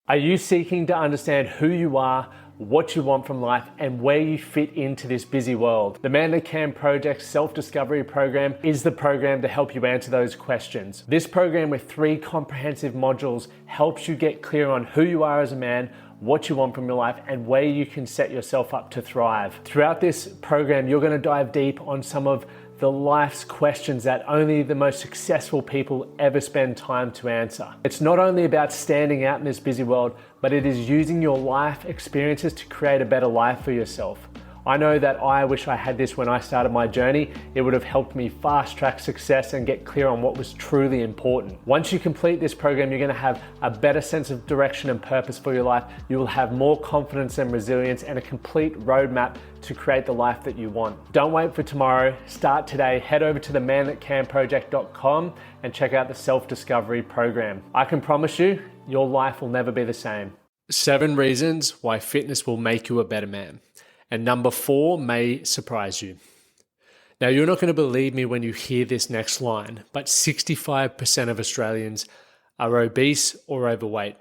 Are you seeking to understand who you are, what you want from life, and where you fit into this busy world? The Man That Can Project Self-Discovery Program is the program to help you answer those questions. This program with 3 comprehensive modules helps you get clear on who you are as a man, what you want from your life, and where you can set yourself up to thrive. Throughout this program, you're going to dive deep on some of the life's questions that only the most successful people ever spend time to answer. It's not only about standing out in this busy world, but it is using your life experiences to create a better life for yourself. I know that I wish I had this when I started my journey. It would have helped me fast track success and get clear on what was truly important. Once you complete this program, you're going to have a better sense of direction and purpose for your life. You will have more confidence and resilience and a complete roadmap to create the life that you want. Don't wait for tomorrow. Start today. Head over to themanthatcanproject.com and check out the self-discovery program. I can promise you, your life will never be the same. 7 reasons why fitness will make you a better man. And number 4 may surprise you. Now, you're not going to believe me when you hear this next line, but 65% of Australians are obese or overweight.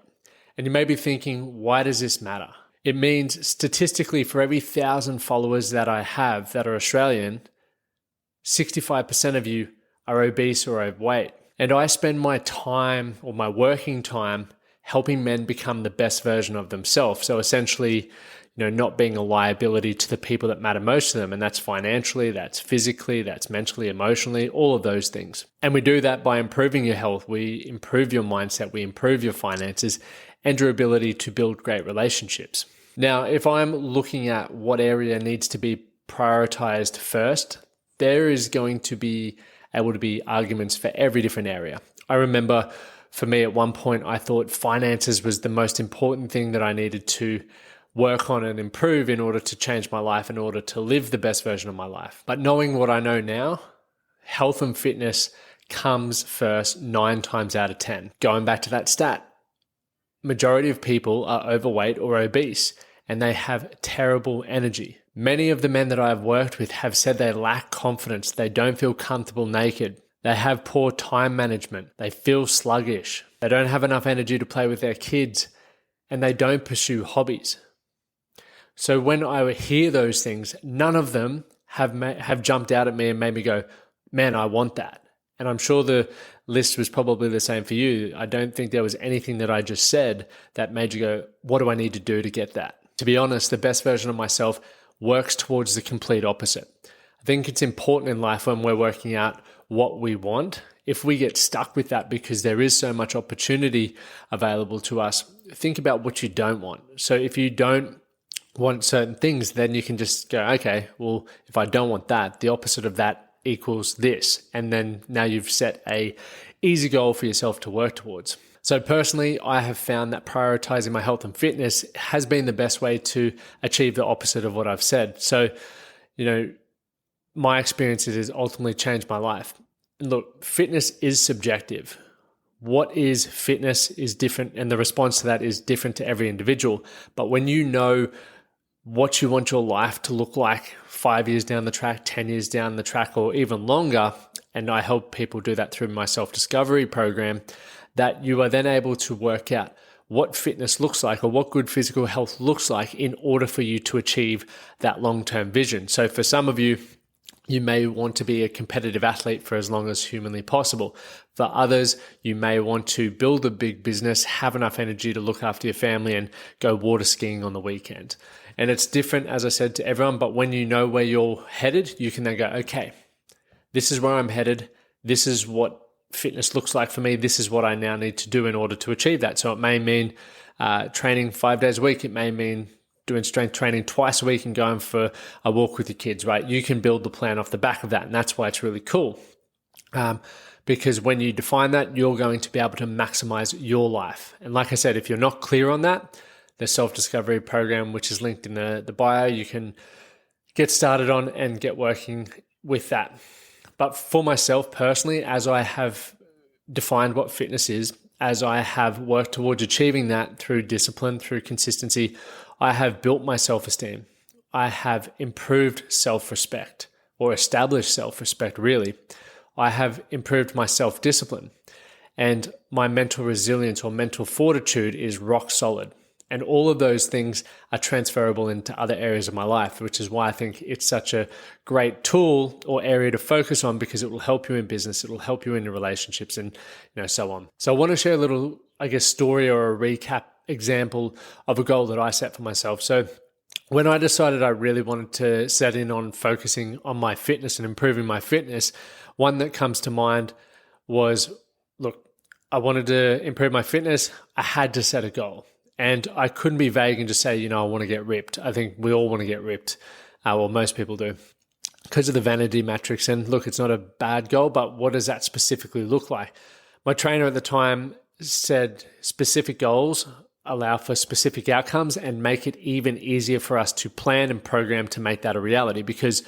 And you may be thinking, why does this matter? It means statistically, for every 1,000 followers that I have that are Australian, 65% of you are obese or overweight. And I spend my time or my working time helping men become the best version of themselves. So essentially, not being a liability to the people that matter most to them. And that's financially, that's physically, that's mentally, emotionally, all of those things. And we do that by improving your health. We improve your mindset, we improve your finances and your ability to build great relationships. Now, if I'm looking at what area needs to be prioritized first, there is going to be able to be arguments for every different area. I remember for me at one point, I thought finances was the most important thing that I needed to work on and improve in order to change my life, in order to live the best version of my life. But knowing what I know now, health and fitness comes first 9 times out of 10. Going back to that stat, majority of people are overweight or obese, and they have terrible energy. Many of the men that I've worked with have said they lack confidence, they don't feel comfortable naked, they have poor time management, they feel sluggish, they don't have enough energy to play with their kids, and they don't pursue hobbies. So when I hear those things, none of them have jumped out at me and made me go, man, I want that. And I'm sure the list was probably the same for you. I don't think there was anything that I just said that made you go, what do I need to do to get that? To be honest, the best version of myself works towards the complete opposite. I think it's important in life when we're working out what we want. If we get stuck with that because there is so much opportunity available to us, think about what you don't want. So if you don't want certain things, then you can just go, okay, well, if I don't want that, the opposite of that equals this. And then now you've set a easy goal for yourself to work towards. So personally, I have found that prioritizing my health and fitness has been the best way to achieve the opposite of what I've said. So, my experiences has ultimately changed my life. And look, fitness is subjective. What is fitness is different, and the response to that is different to every individual. But when you know what you want your life to look like 5 years down the track, 10 years down the track, or even longer, and I help people do that through my self-discovery program, that you are then able to work out what fitness looks like or what good physical health looks like in order for you to achieve that long-term vision. So for some of you, you may want to be a competitive athlete for as long as humanly possible. For others, you may want to build a big business, have enough energy to look after your family and go water skiing on the weekend. And it's different, as I said, to everyone, but when you know where you're headed, you can then go, okay, this is where I'm headed. This is what fitness looks like for me. This is what I now need to do in order to achieve that. So it may mean training 5 days a week. It may mean doing strength training twice a week and going for a walk with your kids, right? You can build the plan off the back of that. And that's why it's really cool. Because when you define that, you're going to be able to maximize your life. And like I said, if you're not clear on that, the self-discovery program, which is linked in the bio, you can get started on and get working with that. But for myself personally, as I have defined what fitness is, as I have worked towards achieving that through discipline, through consistency, I have built my self-esteem. I have improved self-respect, or established self-respect really. I have improved my self-discipline. and my mental resilience or mental fortitude is rock solid. And all of those things are transferable into other areas of my life, which is why I think it's such a great tool or area to focus on, because it will help you in business, it will help you in your relationships, and so on. So I want to share a little, story or a recap example of a goal that I set for myself. So when I decided I really wanted to set in on focusing on my fitness and improving my fitness, one that comes to mind was, look, I wanted to improve my fitness. I had to set a goal. And I couldn't be vague and just say, I want to get ripped. I think we all want to get ripped. Well, most people do, because of the vanity metrics. And look, it's not a bad goal, but what does that specifically look like? My trainer at the time said specific goals allow for specific outcomes and make it even easier for us to plan and program to make that a reality, because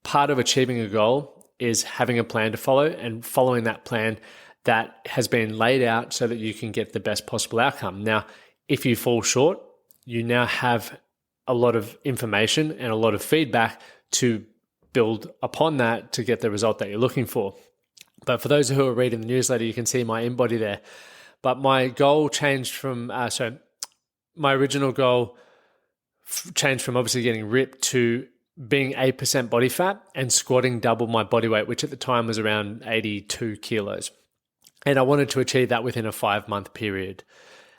part of achieving a goal is having a plan to follow and following that plan that has been laid out so that you can get the best possible outcome. Now, if you fall short, you now have a lot of information and a lot of feedback to build upon that to get the result that you're looking for. But for those who are reading the newsletter, you can see my InBody there. But my goal changed from, my original goal changed from obviously getting ripped to being 8% body fat and squatting double my body weight, which at the time was around 82 kilos. And I wanted to achieve that within a 5-month period.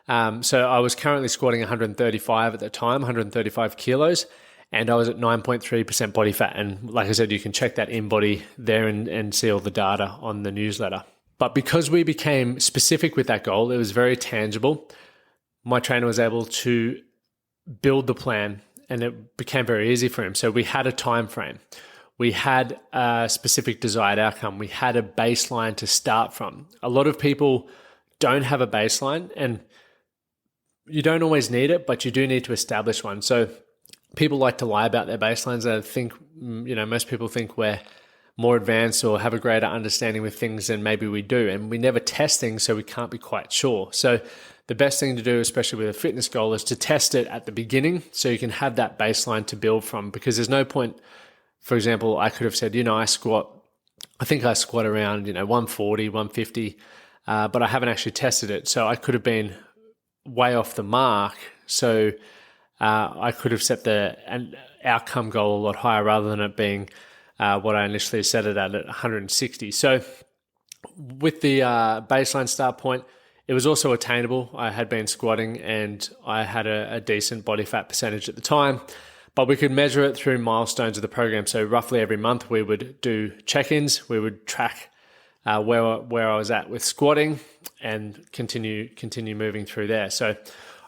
So I was currently squatting 135 at the time, 135 kilos, and I was at 9.3% body fat. And like I said, you can check that InBody there and see all the data on the newsletter. But because we became specific with that goal, it was very tangible. My trainer was able to build the plan, and it became very easy for him. So we had a time frame. We had a specific desired outcome. We had a baseline to start from. A lot of people don't have a baseline, and you don't always need it, but you do need to establish one. So people like to lie about their baselines. I think, most people think we're more advanced or have a greater understanding with things than maybe we do. And we never test things, so we can't be quite sure. So the best thing to do, especially with a fitness goal, is to test it at the beginning so you can have that baseline to build from. Because there's no point, for example, I could have said, I squat around, 140, 150, but I haven't actually tested it. So I could have been way off the mark. So I could have set an outcome goal a lot higher rather than it being what I initially set it at 160. So with the baseline start point, it was also attainable. I had been squatting and I had a decent body fat percentage at the time, but we could measure it through milestones of the program. So roughly every month we would do check-ins. We would track where I was at with squatting and continue moving through there. So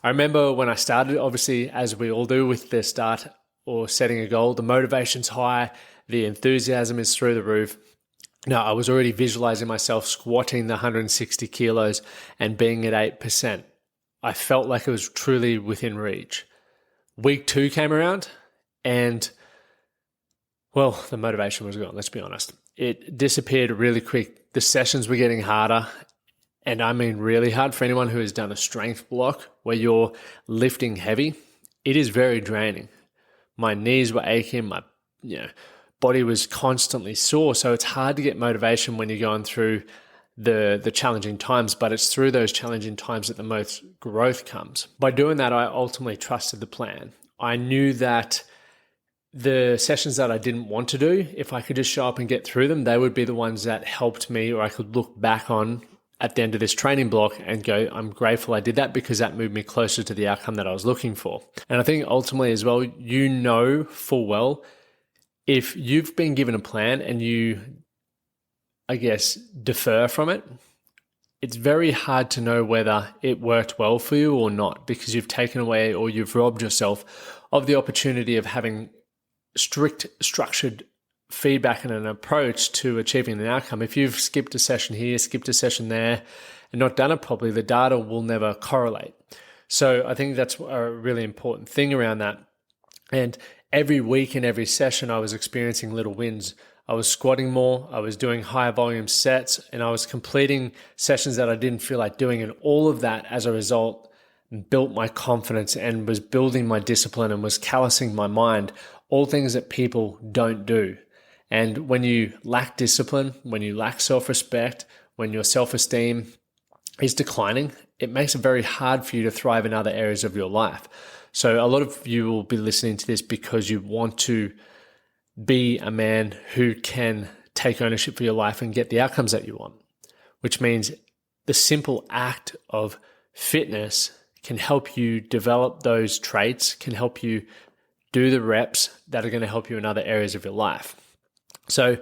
I remember when I started, obviously, as we all do with the start or setting a goal, the motivation's high, the enthusiasm is through the roof. Now, I was already visualizing myself squatting the 160 kilos and being at 8%. I felt like it was truly within reach. Week 2 came around and, well, the motivation was gone, let's be honest. It disappeared really quick. The sessions were getting harder, and I mean really hard. For anyone who has done a strength block where you're lifting heavy, it is very draining. My knees were aching, my body was constantly sore. So it's hard to get motivation when you're going through the challenging times, but it's through those challenging times that the most growth comes. By doing that, I ultimately trusted the plan. I knew that the sessions that I didn't want to do, if I could just show up and get through them, they would be the ones that helped me, or I could look back on at the end of this training block and go, I'm grateful I did that because that moved me closer to the outcome that I was looking for. And I think ultimately as well, full well, if you've been given a plan and you, defer from it, it's very hard to know whether it worked well for you or not, because you've taken away or you've robbed yourself of the opportunity of having strict, structured feedback and an approach to achieving an outcome. If you've skipped a session here, skipped a session there, and not done it properly, the data will never correlate. So I think that's a really important thing around that. And every week and every session, I was experiencing little wins. I was squatting more, I was doing higher volume sets, and I was completing sessions that I didn't feel like doing. And all of that, as a result, built my confidence and was building my discipline and was callousing my mind, all things that people don't do. And when you lack discipline, when you lack self-respect, when your self-esteem is declining, it makes it very hard for you to thrive in other areas of your life. So a lot of you will be listening to this because you want to be a man who can take ownership for your life and get the outcomes that you want, which means the simple act of fitness can help you develop those traits, can help you do the reps that are going to help you in other areas of your life. So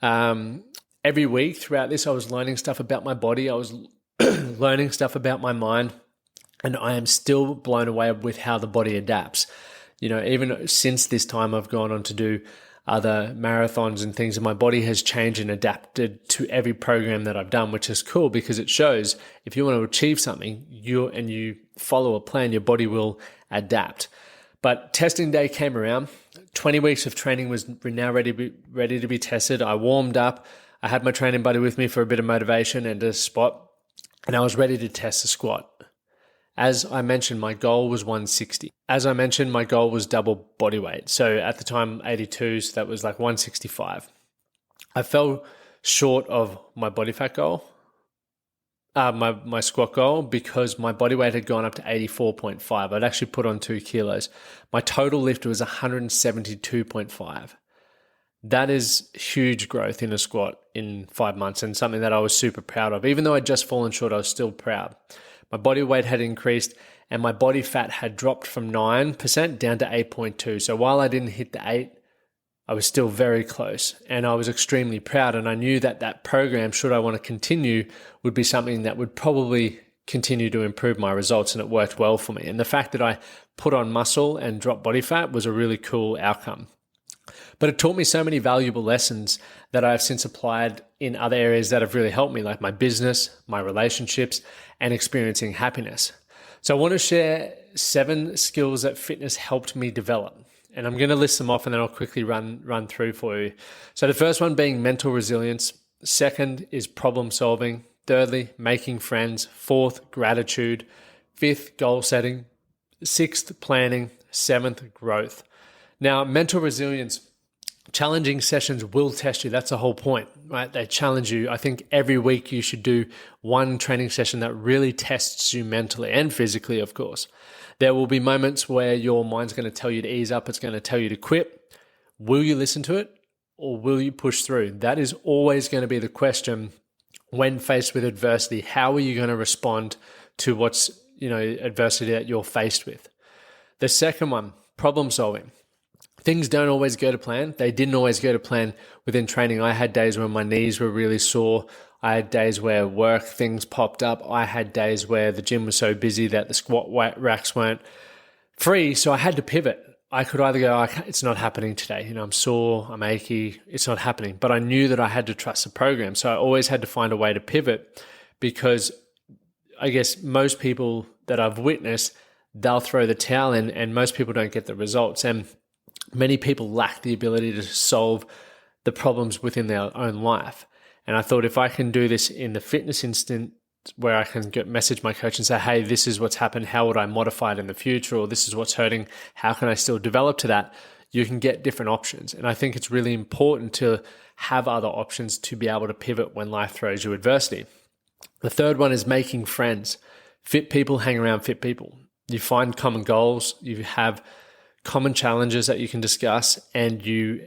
every week throughout this, I was learning stuff about my body. I was learning stuff about my mind, and I am still blown away with how the body adapts. You know, even since this time, I've gone on to do other marathons and things, and my body has changed and adapted to every program that I've done, which is cool because it shows if you want to achieve something, you follow a plan, your body will adapt. But testing day came around. 20 weeks of training was now ready to be tested. I warmed up. I had my training buddy with me for a bit of motivation and a spot, and I was ready to test the squat. As I mentioned, my goal was 160. As I mentioned, my goal was double body weight. So at the time, 82, so that was like 165. I fell short of my body fat goal, my squat goal, because my body weight had gone up to 84.5. I'd actually put on 2 kilos. My total lift was 172.5. That is huge growth in a squat in 5 months, and something that I was super proud of. Even though I'd just fallen short, I was still proud. My body weight had increased and my body fat had dropped from 9% down to 8.2. So while I didn't hit the 8, I was still very close, and I was extremely proud. And I knew that that program, should I want to continue, would be something that would probably continue to improve my results, and it worked well for me. And the fact that I put on muscle and dropped body fat was a really cool outcome. But it taught me so many valuable lessons that I've since applied in other areas that have really helped me, like my business, my relationships, and experiencing happiness. So I want to share 7 skills that fitness helped me develop. And I'm going to list them off and then I'll quickly run through for you. So the first one being mental resilience. Second is problem solving. Thirdly, making friends. Fourth, gratitude. Fifth, goal setting. Sixth, planning. Seventh, growth. Now, mental resilience, challenging sessions will test you. That's the whole point, right? They challenge you. I think every week you should do one training session that really tests you mentally and physically, of course. There will be moments where your mind's going to tell you to ease up. It's going to tell you to quit. Will you listen to it or will you push through? That is always going to be the question when faced with adversity. How are you going to respond to what's, adversity that you're faced with? The second one, problem solving. Things don't always go to plan. They didn't always go to plan within training. I had days when my knees were really sore. I had days where work things popped up. I had days where the gym was so busy that the squat racks weren't free. So I had to pivot. I could either go, it's not happening today. I'm sore, I'm achy, it's not happening. But I knew that I had to trust the program. So I always had to find a way to pivot, because I guess most people that I've witnessed, they'll throw the towel in and most people don't get the results. And many people lack the ability to solve the problems within their own life. And I thought, if I can do this in the fitness instant, where I can message my coach and say, hey, this is what's happened. How would I modify it in the future? Or this is what's hurting. How can I still develop to that? You can get different options. And I think it's really important to have other options to be able to pivot when life throws you adversity. The third one is making friends. Fit people hang around fit people. You find common goals. You have common challenges that you can discuss, and you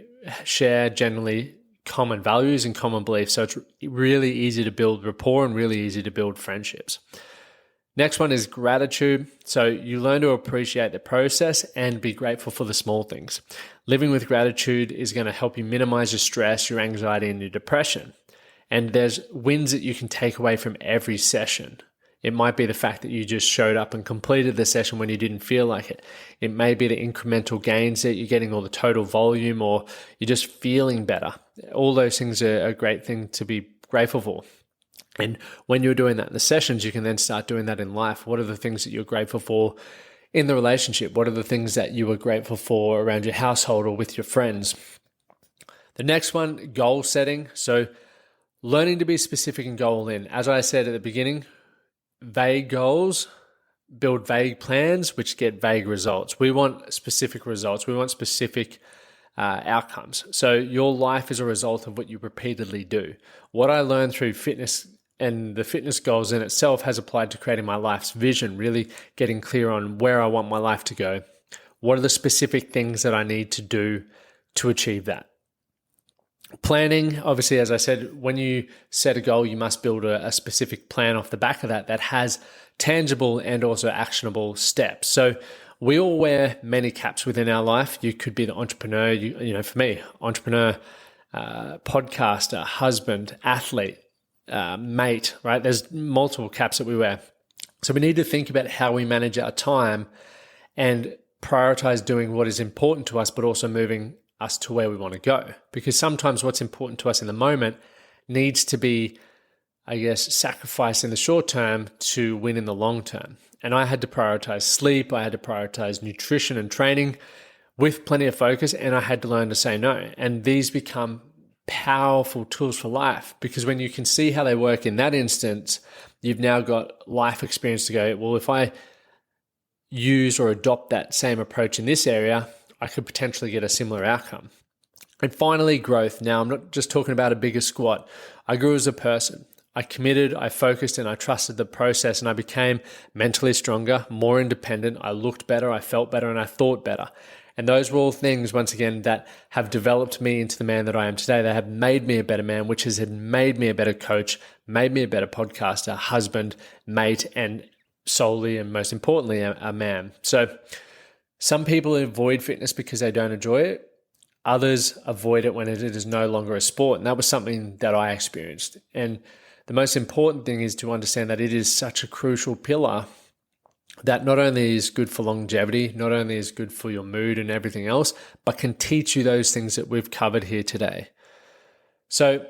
share generally common values and common beliefs. So it's really easy to build rapport and really easy to build friendships. Next one is gratitude. So you learn to appreciate the process and be grateful for the small things. Living with gratitude is going to help you minimize your stress, your anxiety, and your depression. And there's wins that you can take away from every session. It might be the fact that you just showed up and completed the session when you didn't feel like it. It may be the incremental gains that you're getting, or the total volume, or you're just feeling better. All those things are a great thing to be grateful for. And when you're doing that in the sessions, you can then start doing that in life. What are the things that you're grateful for in the relationship? What are the things that you were grateful for around your household or with your friends? The next one, goal setting. So learning to be specific and goal in. As I said at the beginning, vague goals build vague plans, which get vague results. We want specific results. We want specific outcomes. So your life is a result of what you repeatedly do. What I learned through fitness and the fitness goals in itself has applied to creating my life's vision, really getting clear on where I want my life to go. What are the specific things that I need to do to achieve that? Planning, obviously, as I said, when you set a goal, you must build a specific plan off the back of that has tangible and also actionable steps. So we all wear many caps within our life. You could be the entrepreneur, for me, entrepreneur, podcaster, husband, athlete, mate, right? There's multiple caps that we wear. So we need to think about how we manage our time and prioritize doing what is important to us, but also moving us to where we want to go. Because sometimes what's important to us in the moment needs to be, sacrificed in the short term to win in the long term. And I had to prioritize sleep. I had to prioritize nutrition and training with plenty of focus. And I had to learn to say no. And these become powerful tools for life, because when you can see how they work in that instance, you've now got life experience to go, well, if I use or adopt that same approach in this area, I could potentially get a similar outcome. And finally, growth. Now, I'm not just talking about a bigger squat. I grew as a person. I committed, I focused, and I trusted the process, and I became mentally stronger, more independent. I looked better, I felt better, and I thought better. And those were all things, once again, that have developed me into the man that I am today. They have made me a better man, which has made me a better coach, made me a better podcaster, husband, mate, and solely and most importantly, a man. So some people avoid fitness because they don't enjoy it. Others avoid it when it is no longer a sport. And that was something that I experienced. And the most important thing is to understand that it is such a crucial pillar that not only is good for longevity, not only is good for your mood and everything else, but can teach you those things that we've covered here today. So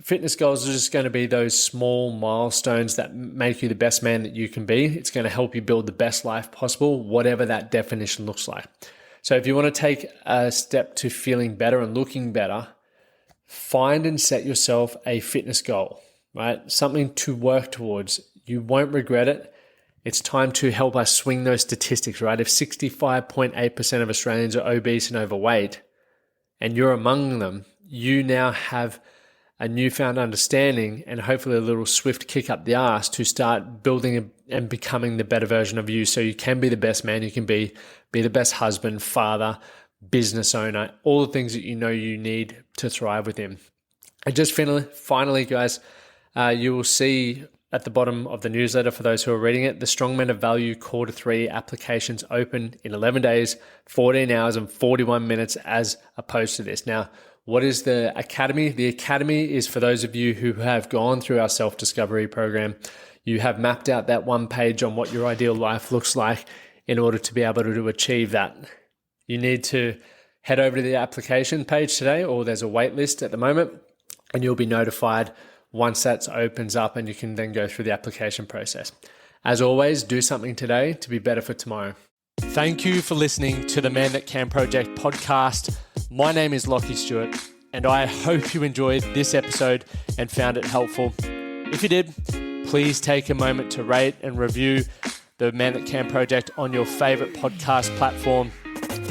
fitness goals are just going to be those small milestones that make you the best man that you can be. It's going to help you build the best life possible, whatever that definition looks like. So if you want to take a step to feeling better and looking better, find and set yourself a fitness goal, right? Something to work towards. You won't regret it. It's time to help us swing those statistics, right? If 65.8% of Australians are obese and overweight, and you're among them, you now have a newfound understanding and hopefully a little swift kick up the arse to start building and becoming the better version of you, so you can be the best man you can be the best husband, father, business owner, all the things that you know you need to thrive within. And just finally, guys, you will see at the bottom of the newsletter, for those who are reading it, the Strongmen of Value Quarter 3 applications open in 11 days, 14 hours and 41 minutes as opposed to this. Now, what is the Academy? The Academy is for those of you who have gone through our self-discovery program. You have mapped out that one page on what your ideal life looks like in order to be able to achieve that. You need to head over to the application page today, or there's a wait list at the moment, and you'll be notified once that opens up, and you can then go through the application process. As always, do something today to be better for tomorrow. Thank you for listening to the Man That Can Project podcast. My name is Lachlan Stuart, and I hope you enjoyed this episode and found it helpful. If you did, please take a moment to rate and review the Man That Can Project on your favorite podcast platform.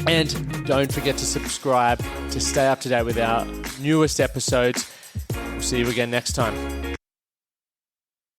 And don't forget to subscribe to stay up to date with our newest episodes. We'll see you again next time.